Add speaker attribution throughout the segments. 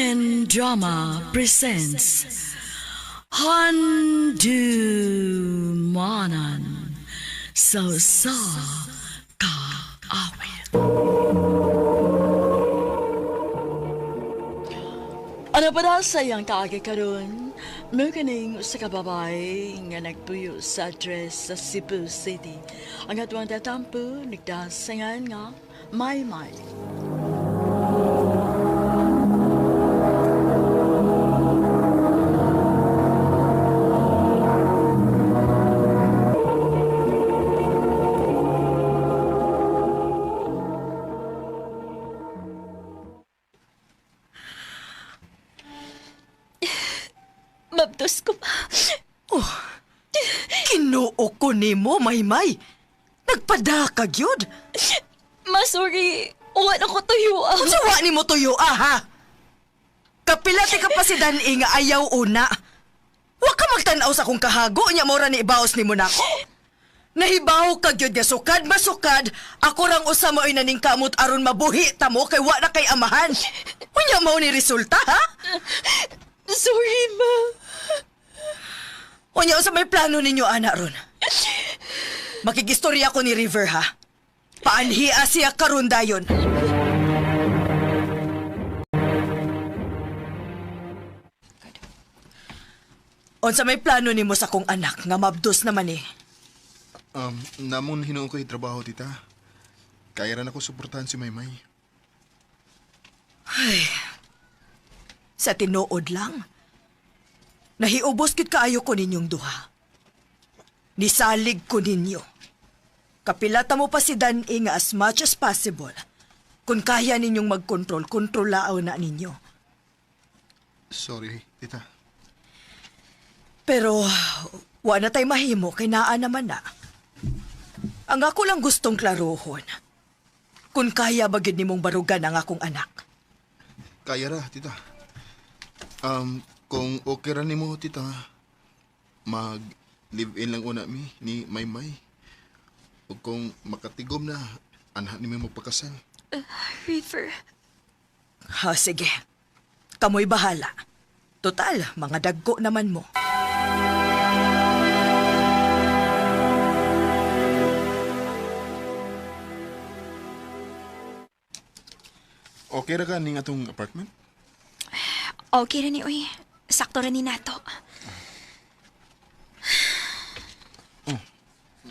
Speaker 1: and Drama presents Handumanan sa Kaawit. Ano pa daw sayang kaagi karon? Maganing sa kababay nga nagpuyo sa address sa Cebu City. Ang atuang tatampo, nagdasangan nga, Maymay.
Speaker 2: Mabdos ko pa.
Speaker 3: Oh, kinuo ko nimo, Maymay. Nagpadakag yun.
Speaker 2: Sorry. Uwan ako tuyo.
Speaker 3: Kung sawa ni mo tuyo, ha? Kapilati ka pa si Dani nga ayaw una. Huwag ka magtanaw sa kong kahago, niya mora ni ibaos ni mo nako. Nahibaw ka gyud nga sukad masukad, ako rang usa mo ay naning kamot aron mabuhi ta mo kay wa na kay amahan. Unya mao ni resulta, ha?
Speaker 2: Sorry, ma.
Speaker 3: Unya usa may plano ninyo ana ron. Makigistorya ko ni River, ha? Paanhia siya karon dayon. Unsa may plano nimo sa kong anak nga mabdos naman eh.
Speaker 4: Namon hinuon ko trabaho, tita. Kaya rin ako suportahan si Maymay.
Speaker 3: Ay, sa tinuod lang. Nahiubos kit kaayo ko ninyong duha. Nisalig ko ninyo. Kapilata mo pa si Dani nga as much as possible. Kung kaya ninyong mag-control, kontrolaaw na ninyo.
Speaker 4: Sorry, tita.
Speaker 3: Pero, wa na tay mahimo, kay naa naman na. Ang ako lang gustong klarohon. Kung kaya bagid nimong barugan ang akong anak.
Speaker 4: Kaya ra, tita. Kung okay ra nimo, tita, mag-live-in lang una ni Maymay. O kung makatigom na, anak ni mo magpakasal.
Speaker 2: River.
Speaker 3: Ha, sige. Kamoy bahala. Total, mga dagko naman mo.
Speaker 4: Okay ra ka ning atong apartment?
Speaker 2: Okay rin ni uy. Sakto rin ni nato.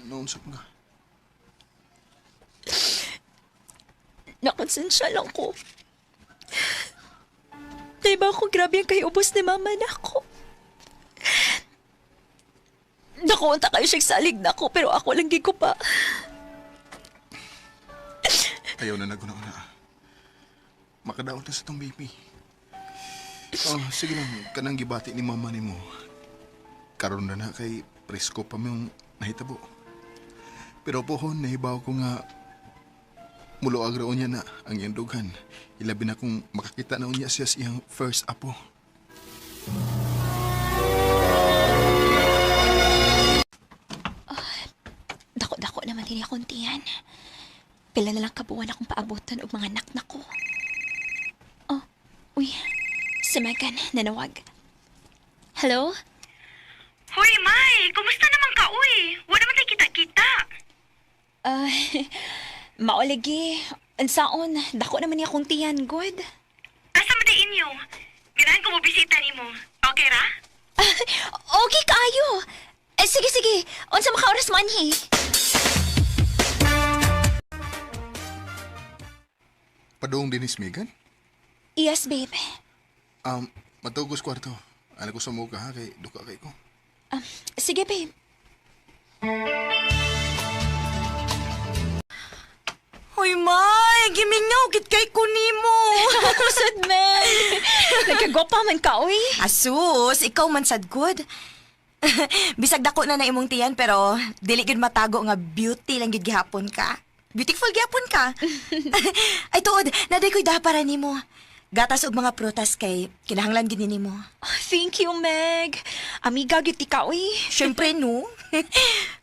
Speaker 4: Naunsap nga.
Speaker 2: Nakonsensya lang ko. Diba ako grabe ang kayubos ni mama na ako. Nakuunta kayo siyang salig na ako, pero ako lang gigo pa.
Speaker 4: Ayaw na naguna-una. Makadaot na sa tong baby. Sige lang, kanang gibati ni mama ni mo. Karon na kay presko pa mo yung nahitabo. Pero pohon, nahibaw ko nga mulo agraon niya na ang iyang dughan. Ilabi na kung makakita na unya siya sa iyang first apo.
Speaker 2: Dako-dako naman din akong tiyan. Pila na lang kabuwan akong paabutan og mga anak na ko. Oh, uy. Si Megan, nanawag. Hello?
Speaker 5: Hoy, May! Kumusta naman ka, uy? Wala naman tayo kita-kita.
Speaker 2: Maoligi. Ansaon, dako naman niya akong tiyan, good?
Speaker 5: Asa mo din inyo? Ganahan ko mo bisita ni mo. Okay ra?
Speaker 2: Okay kaayo. Sige. Unsa makaoras man hi?
Speaker 4: Padong Dennis Megan?
Speaker 2: Yes, babe.
Speaker 4: Matugos kwarto. Ano ko sa muka ha, kay duka kay ko.
Speaker 2: Sige, babe.
Speaker 3: Hoy, May! Gimingaw, kit kay kunimo!
Speaker 2: Kusad, man. Nagkagwapa man ka, uy.
Speaker 3: Asus, ikaw man sad good. Bisag dako na imong tiyan, pero dili gid matago nga beauty lang gid gihapon ka. Beautiful gihapon ka. Ay tuod, naday ko'y para nimo. Gatas og mga prutas kay kinahanglan gid nimo.
Speaker 2: Thank you, Meg. Amiga gid ka, uy.
Speaker 3: Syempre no.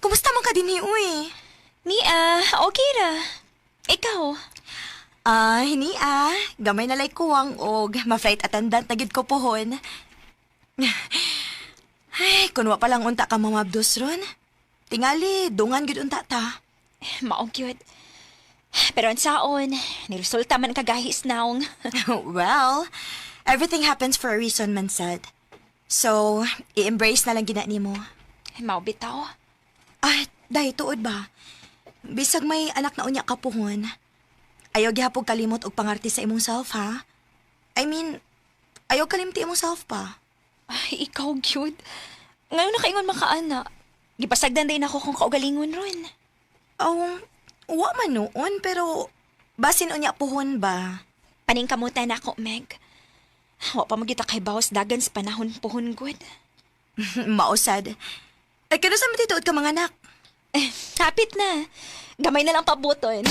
Speaker 3: Kumusta man ka dinhi uy?
Speaker 2: Nia, okay ra. Ikaw?
Speaker 6: Hini gamay na lay kuwang og ma-flight attendant na gid ko pohon. Ay, kunwa palang unta ka mamabdos ron. Tingali, dungan gid unta ta.
Speaker 2: Maong cute. Pero ang saon, niresulta man kagahis naong.
Speaker 6: Well, everything happens for a reason, man said. So, i-embrace na lang gina nimo.
Speaker 2: Mao bitaw.
Speaker 6: Dahi tuod ba? Bisag may anak na unya ka pohon. Ayaw gihapog kalimot og pangarti sa imong self, ha? I mean, ayaw kalimti imong self pa.
Speaker 2: Ay, ikaw, cute. Ngayon na kaingon makaana. Gipasagdan din ako kung kaugalingon ron.
Speaker 6: Wa man noon, pero basin unya pohon ba?
Speaker 2: Paning kamutan ako, Meg. Wa pa magita kay bawas dagan sa panahon pohon good.
Speaker 6: Mausad. Ay, kano sa matituod ka mga anak?
Speaker 2: Hapit na. Gamay na lang pabuton.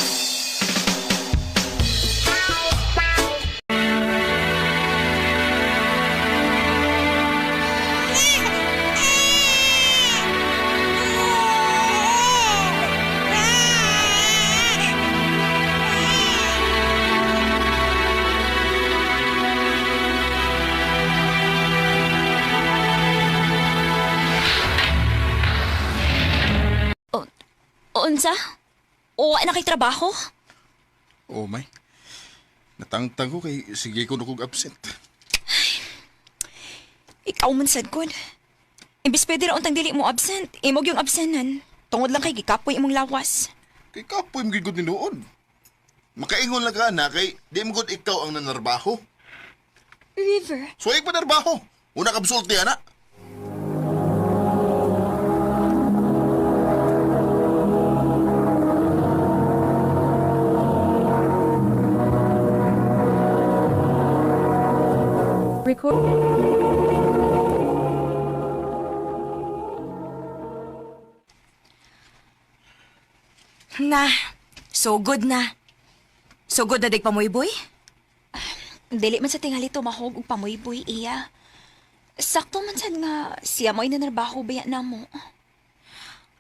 Speaker 2: Unsa? O, na kay trabaho?
Speaker 4: Oh, may. Natangtang ko kay sige ko na kong absent.
Speaker 2: Ikaw man sad kun. Imbis pwede ra untang dili mo absent, imog yung absenan. Tungod lang kay gikapoy imong lawas.
Speaker 4: Kay kapoy mo gigod ni noon. Makaingon lang ka na kay di mo gud ikaw ang nanarbaho.
Speaker 2: River.
Speaker 4: So, pa narbaho. Una ka busulti, ana.
Speaker 6: Na, so good na. So good na dig pamoy-boy?
Speaker 2: Dili man sa tingali tumahog og pamoy-boy iya. Sakto man sad nga siya mo'y nanarbaho baya na mo.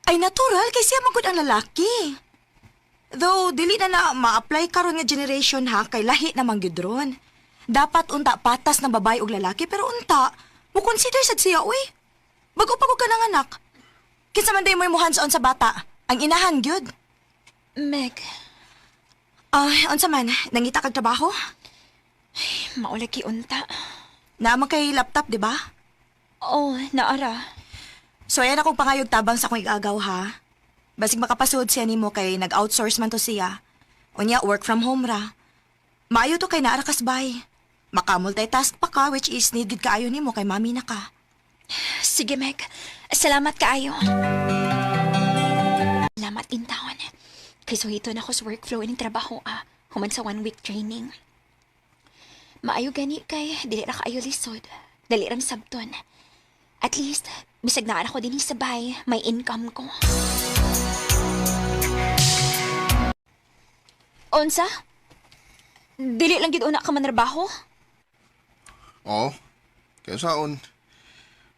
Speaker 6: Ay, natural, kay siya magod ang lalaki. Though, dili na ma-apply karon nga generation ha, kay lahi namang gidron. Dapat unta patas ng babae ug lalaki, pero unta, mo consider sad siya, uy. Bago pa ko ka ng anak. Kinsa man day mo hands-on sa bata, ang inahan gyud.
Speaker 2: Meg,
Speaker 6: Unsa man, nangita kag trabaho?
Speaker 2: maulagi unta.
Speaker 6: Naman kay laptop, di ba?
Speaker 2: Oh, naara.
Speaker 6: So, ayan akong pangayog tabang sa akong igagaw, ha? Basig makapasud siya nimo kay nag-outsource man to siya. Unya, work from home ra. Maayo to kay naara kasbay. Maka-multitask pa ka, which is needed kaayo nimo kay mami na ka.
Speaker 2: Sige, Meg. Salamat kaayo. Salamat in taon. Kay suhito na ko sa workflow ining trabaho, human sa 1 week training. Maayo gani kay dili ra kaayo lisod. Dali rang sabton. At least, bisag na ako din sabay, may income ko. Unsa? Dili lang gid una ka manarbaho?
Speaker 4: Oo. Kaya saon.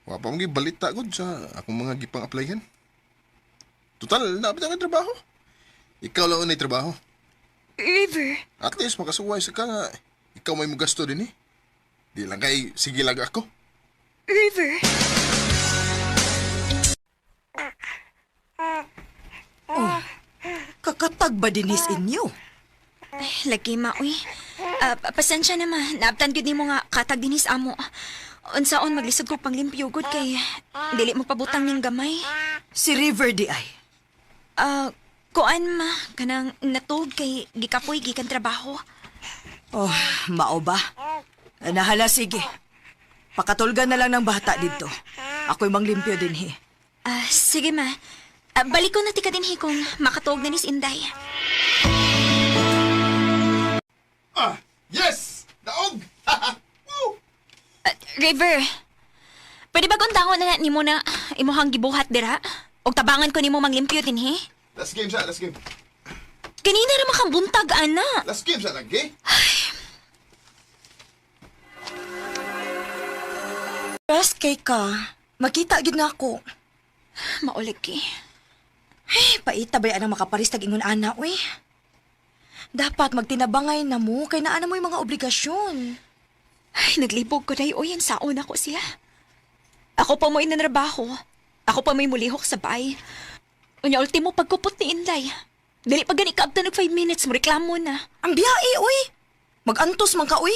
Speaker 4: Wa pa mga balita gud sa akong mga gipang applyan. Total, napit ang trabaho. Ikaw lang unay trabaho.
Speaker 2: River.
Speaker 4: At least makasuway sa ka nga. Ikaw may magasto din eh. Di lang kay sige lang ako.
Speaker 2: River.
Speaker 6: Kakatag ba dinis inyo?
Speaker 2: Lagi maoy. Pasensya naman. Naabtan gud nimo nga katag dinis amo. Unsaon maglisod ko panglimpyo gud kay dili mo pabutang ning gamay.
Speaker 6: Si River di ay.
Speaker 2: Kuan ma kanang natug kay gikapoy gikan trabaho.
Speaker 6: Oh, mao ba? Nahala, sige. Pakatulgan na lang ng bata dito. Ako'y manglimpyo din, he.
Speaker 2: Sige ma. Balik ko na tika din kung makatuog na ni si Inday.
Speaker 4: Yes! Daog! Woo!
Speaker 2: River, pwede ba guntangon na nimo na imuhang gibuhat dira? Og tabangan ko nimo manglimpyo din, he?
Speaker 4: Last game siya, last game.
Speaker 2: Kanina ra makambuntag, ana.
Speaker 4: Last game siya, lagi.
Speaker 6: Rest kay ka. Makita gid na ako.
Speaker 2: Maulig ki.
Speaker 6: Ay, paita ba yan ang makaparistag ingon ana, uy? Dapat magtinabangay na mo, kay naa na mo yung mga obligasyon.
Speaker 2: Ay, naglibog ko dahi, uy, ang saon ako siya. Ako pa mo inanrabaho. Ako pa may mulihok sa bay. Unya, ultimo pagkupot ni Inday. Dili pa gani kaabta nag 5 minutes, mo reklamo na.
Speaker 6: Ang biyae, uy. Mag-antos man ka, uy.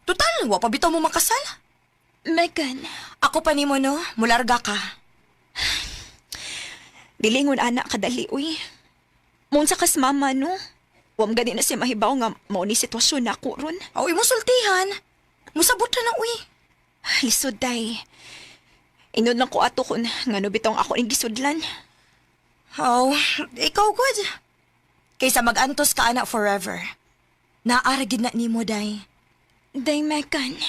Speaker 6: Total, wa pa bitaw mo makasal.
Speaker 2: Megan,
Speaker 6: Ako pa ni mo, no? Mularga ka.
Speaker 2: dilingon anak kadali, uy. Munsa kas mama, no? Wam gani na siya mahibaw nga mao ni sitwasyon na ako ron.
Speaker 6: Uy, mo sultihan. Musabot na uy.
Speaker 2: Lisod, day. Inod lang ko ato kun nga no bitong ako ning gisudlan.
Speaker 6: Oh, ikaw good. Kaysa mag-antos ka anak forever. Naaragid na ni mo, day.
Speaker 2: Day, Megan.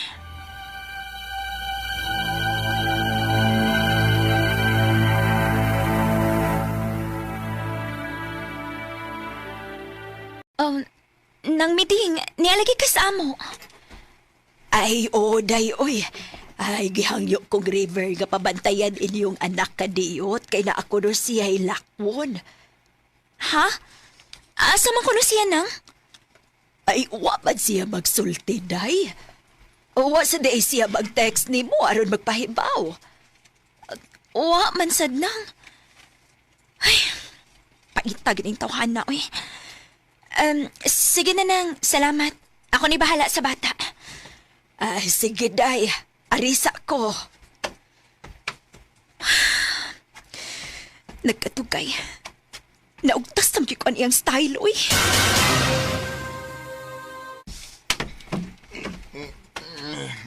Speaker 2: Nang meeting, nialagi ka sa amo.
Speaker 1: Ay, day, oy. Ay, gihangyo kong River nga pabantayan inyong anak kadiyot kay na ako no siya'y lakwon.
Speaker 2: Ha? Asa man ko na siya nang?
Speaker 1: Ay, wa man siya magsulti, day. Wa sa day siya mag-text ni mo aron magpahibaw.
Speaker 2: Wa man sad nang. Ay, paitag ning tawhan na, uy. Sige na nang, salamat. Ako ni bahala sa bata.
Speaker 1: Ay, sige, day. Arisa ko.
Speaker 2: Nagkatugay. Naugtas tam ko iyang style, uy.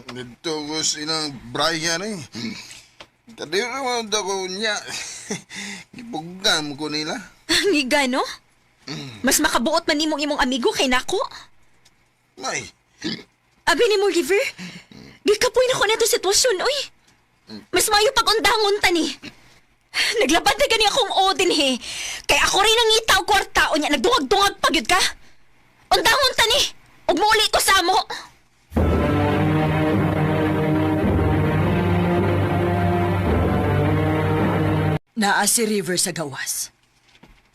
Speaker 4: Dito ko silang Brian eh. Tadi naman ako niya. Ipugam ko nila.
Speaker 2: Ngiga, no? Mas makabuot man nimong imong amigo kay nako.
Speaker 4: May,
Speaker 2: Abi ni mo, River. Gikapoy na ko na itong sitwasyon, uy. Mas mayo pag-undangon ta ni. Naglabad na gani akong odin, he. Kaya ako rin ang itaw kwarta o niya. Nagdungag-dungag pag yun ka. Undangon ta ni. Ug mauli ko sa amo.
Speaker 3: Naa si River sa gawas.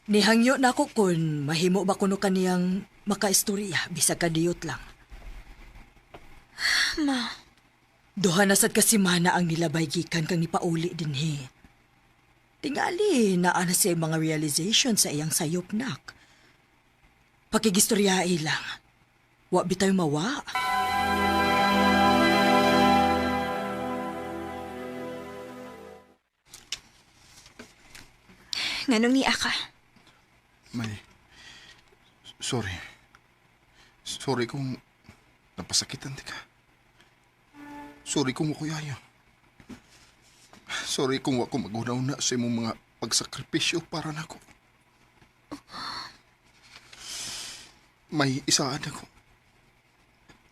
Speaker 3: Nihangyo na ako kun mahimo ba kuno kaniyang makaistorya bisag kadiyot lang.
Speaker 2: Ma,
Speaker 3: Duha na sad kasimana ang nilabay gikan kang nipauli dinhi. Tingali naa na siya mga realization sa iyang sayop nak. Pakigistoryae lang. Wa bitaw mawa.
Speaker 2: nganong niya ka?
Speaker 4: may, sorry. Sorry kung napasakitan di ka. Sorry kung wakuyayo. Sorry kung wako magunaw-na sa imong mga pagsakripisyo para nako. May isaan ako.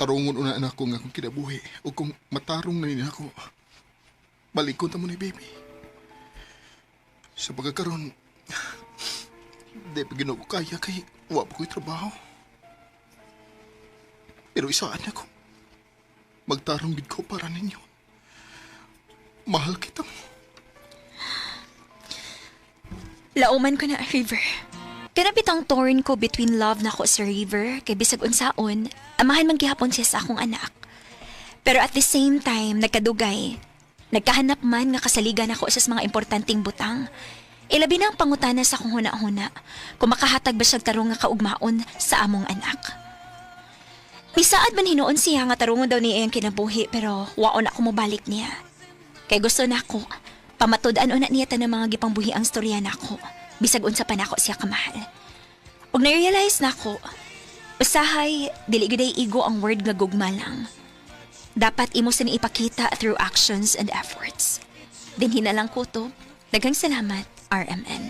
Speaker 4: Tarungon una na ako nga akong kinabuhi o kung matarong na nila ako. Balikon ta mo ni baby. Sa pagkakaroon, di pa ginoo ko kaya kay wa pa ko'y trabaho. Pero isaan ako. Magtarong gid ko para ninyo. Mahal kita mo.
Speaker 2: Lauman ko na, River. Kanapit ang torn ko between love na ko sa River kay bisag unsaon, amahan man gihapon siya sa akong anak. Pero at the same time, nagkadugay. Nagkahanap man nga kasaligan ako sa mga importanteng butang. Ilabi na ang pangutana sa akong huna-huna kung makahatag ba siya tarong nga kaugmaon sa among anak. Misaad man hinuon siya nga tarungon daw niya ang kinabuhi pero waon ako mobalik niya. Kay gusto na ako, pamatud-an una niya tanang mga gipangbuhi ang storya na ako. Bisag unsa pa nako siya kamahal. Ug na-realize na ako, usahay, dili gyud igo ang word nga gugma lang. Dapat imo sa ipakita through actions and efforts. Dinhi na lang ko to. Daghang salamat, RMN.